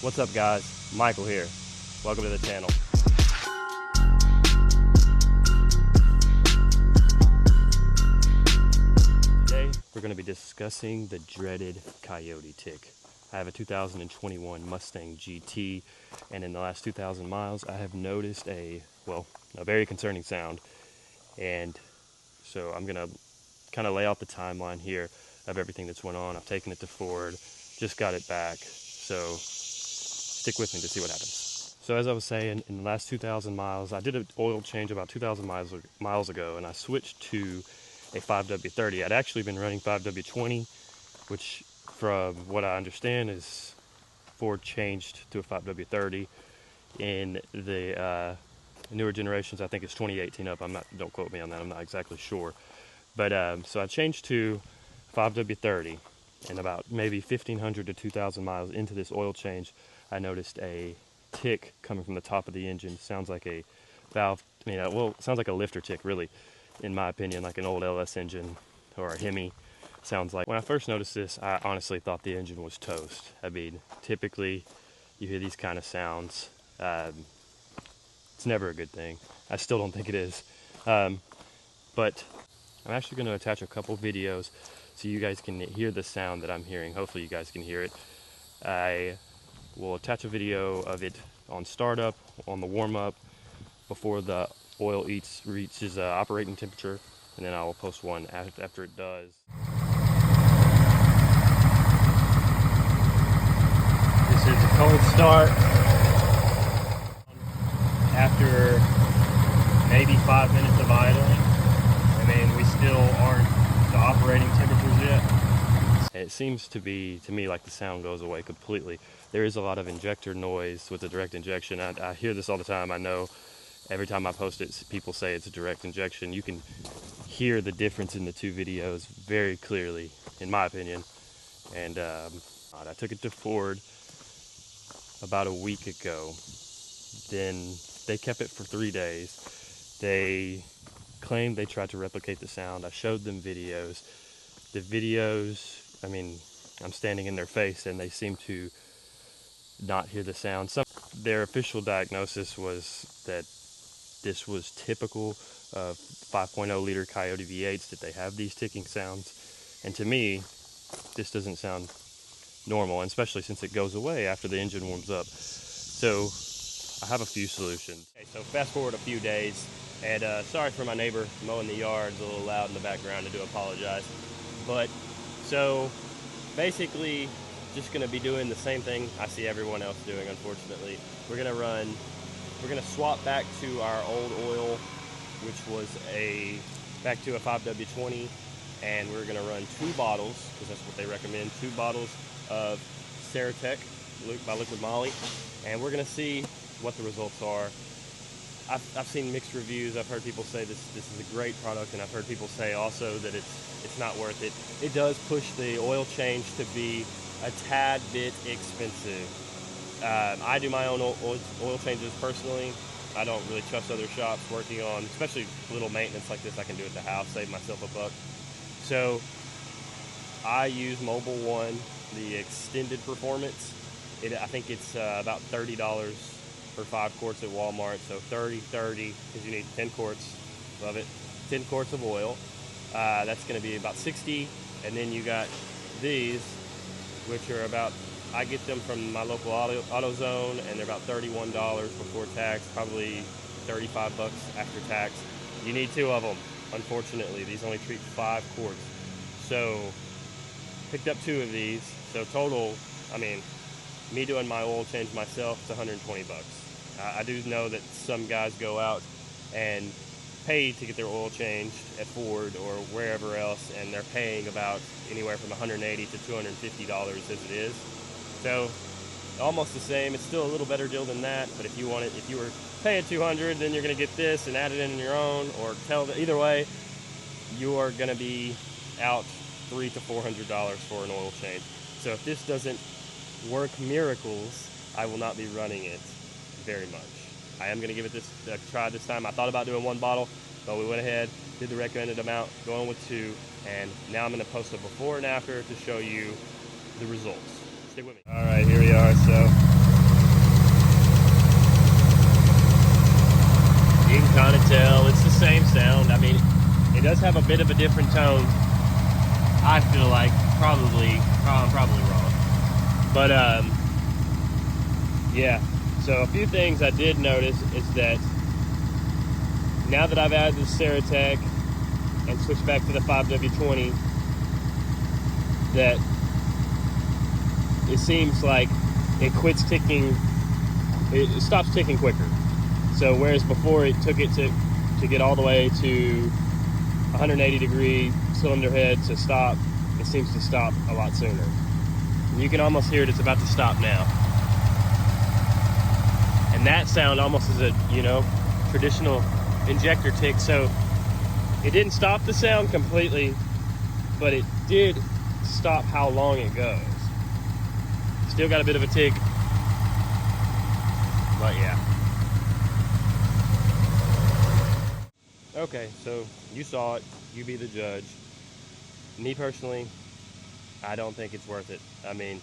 What's up guys, Michael here. Welcome to the channel. Today we're going to be discussing the dreaded Coyote tick. I have a 2021 Mustang GT, and in the last 2,000 miles I have noticed a very concerning sound. And so I'm going to kind of lay out the timeline here of everything that's went on. I've taken it to Ford, just got it back, so stick with me to see what happens. So as I was saying, in the last 2,000 miles, I did an oil change about 2,000 miles ago, and I switched to a 5W30. I'd actually been running 5W20, which from what I understand is Ford changed to a 5W30 in the newer generations. I think it's 2018 up. Don't quote me on that, I'm not exactly sure. But so I changed to 5W30, and about maybe 1,500 to 2,000 miles into this oil change, I noticed a tick coming from the top of the engine. Sounds like a valve, it sounds like a lifter tick, really, in my opinion, like an old LS engine or a Hemi. Sounds like. When I first noticed this, I honestly thought the engine was toast. I mean, typically you hear these kind of sounds. It's never a good thing. I still don't think it is. But I'm actually going to attach a couple videos so you guys can hear the sound that I'm hearing. Hopefully you guys can hear it. I will attach a video of it on startup, on the warm-up, before the oil reaches operating temperature, and then I will post one after it does. This is a cold start. After maybe 5 minutes of idling, we still aren't to operating temperatures yet. It seems to be, to me, like the sound goes away completely. There is a lot of injector noise with the direct injection. I hear this all the time. I know every time I post it, people say it's a direct injection. You can hear the difference in the two videos very clearly, in my opinion. And I took it to Ford about a week ago. Then they kept it for 3 days. They claimed they tried to replicate the sound. I showed them videos. The videos, I'm standing in their face and they seem to not hear the sound. Their official diagnosis was that this was typical of 5.0 liter Coyote V8s, that they have these ticking sounds. And to me, this doesn't sound normal, and especially since it goes away after the engine warms up. So I have a few solutions. Okay, so fast forward a few days, and sorry for my neighbor mowing the yard. It's a little loud in the background. I do apologize. But so basically, just going to be doing the same thing I see everyone else doing, unfortunately. We're going to swap back to our old oil, which was back to a 5W20, and we're going to run 2 bottles, because that's what they recommend, 2 bottles of Ceratec by Liquid Moly, and we're going to see what the results are. I've seen mixed reviews. I've heard people say this is a great product, and I've heard people say also that it's not worth it. It does push the oil change to be a tad bit expensive. I do my own oil changes personally. I don't really trust other shops working on, especially little maintenance like this. I can do at the house, save myself a buck. So I use Mobile One, the extended performance. I think it's about $30 for 5 quarts at Walmart. So 30, because you need 10 quarts, love it, 10 quarts of oil. That's going to be about 60. And then you got these, which are about, I get them from my local AutoZone, and they're about $31 before tax, probably 35 bucks after tax. You need 2 of them, unfortunately. These only treat 5 quarts. So picked up 2 of these. So total, me doing my oil change myself, it's 120 bucks. I do know that some guys go out and pay to get their oil changed at Ford or wherever else, and they're paying about anywhere from $180 to $250 as it is. So almost the same. It's still a little better deal than that, but if you were paying $200, then you're going to get this and add it in your own, or either way, you are going to be out $300 to $400 for an oil change. So if this doesn't work miracles, I will not be running it very much. I am going to give it a try this time. I thought about doing 1 bottle, but we went ahead, did the recommended amount, going with 2, and now I'm going to post a before and after to show you the results. Stick with me. All right, here we are. So have a bit of a different tone. I feel like I'm probably wrong, but yeah. So a few things I did notice is that now that I've added the Ceratec and switched back to the 5W20, that it seems like it quits ticking. It stops ticking quicker. So whereas before it took it to get all the way to 180-degree cylinder head to stop, it seems to stop a lot sooner. And you can almost hear it. It's about to stop now. And that sound almost is a, you know, traditional injector tick. So it didn't stop the sound completely, but it did stop how long it goes. Still got a bit of a tick, but yeah. Okay, so you saw it, you be the judge. Me personally, I don't think it's worth it. I mean,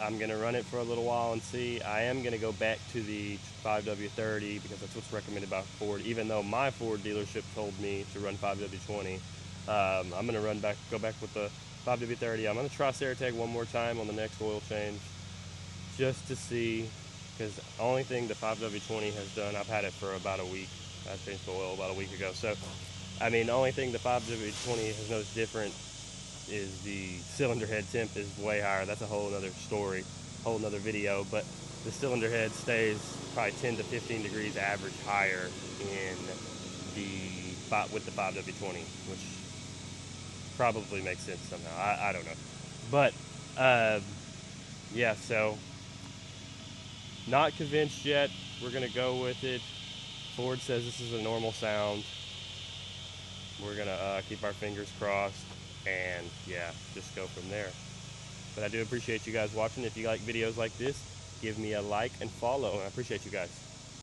I'm gonna run it for a little while and see. I am gonna go back to the 5W30 because that's what's recommended by Ford, even though my Ford dealership told me to run 5W20. I'm gonna go back with the 5W30. I'm gonna try Ceratec one more time on the next oil change, just to see, because the only thing the 5W20 has done, I've had it for about a week. I changed the oil about a week ago. So, I mean, the only thing the 5W20 has noticed different is the cylinder head temp is way higher. That's a whole other story, whole nother video. But the cylinder head stays probably 10 to 15 degrees average higher with the 5W20, which probably makes sense somehow. I don't know. But, yeah, so not convinced yet. We're going to go with it. Ford says this is a normal sound. We're going to keep our fingers crossed and, yeah, just go from there. But I do appreciate you guys watching. If you like videos like this, give me a like and follow. I appreciate you guys.